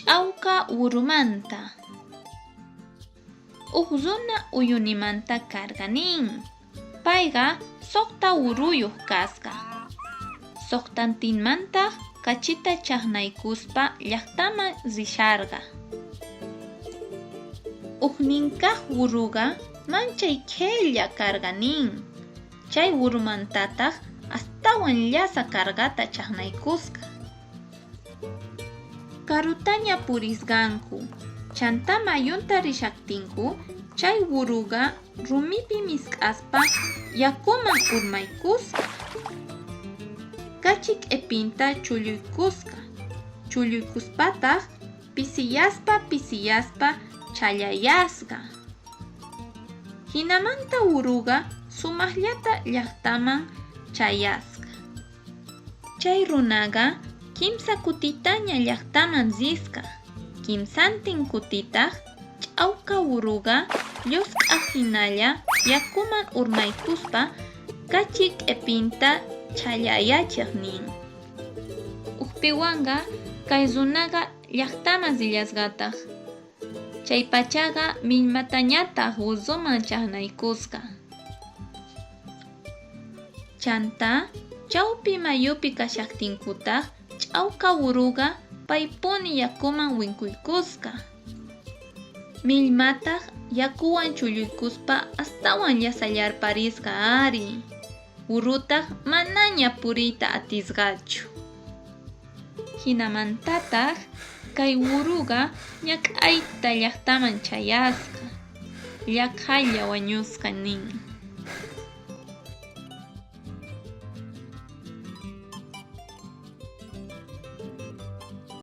ch'awqa urumanta. Huk runa uyunimanta karqa nin. Payqa suqta uruyuq kasqa. Suqtantinmantaq kachita chaqnaykuspa llaqtaman risharqa. Huknin kaq uruqa manchay qhilla karqa nin. Chay urumantataq astawan llasa karqata chaqnaykusqa. Karutaña purisqanku. Chanta mayunta rishaptinku chay uruqa rumipi misk'aspa yakuman urmaykusqa. Kachi q'ipinta chulluykusqa. Chulluykuspataq pisiyaspa challayasqa. Hinamanta uruqa sumaqllata llaqtaman chayasqa. Chay runaqa kimsa kutitaña llaqtaman risqa. Kimsantin kutitaq ch'awqa uruqa llusqa hinalla yakuman urmaykuspa kachi q'ipinta challayachiq nin. Ukpiwanqa kay runaqa llaqtaman sillasqataq. Chay pachaqa millmatañataq usuman chaqnaykusqa. Chanta chawpi mayupi kashaqtinkutaq ch'awqa uruqa paypuni yakuman winkuykusqa. Millmataq yakuwan chulluykuspa astawan llasallarparisqa ari. Urutaq manaña puriyta atisqachu. Hinamantataq kay uruqa ñak'ayta llaqtaman chayasqa. Llaqhalla wañusqa nin.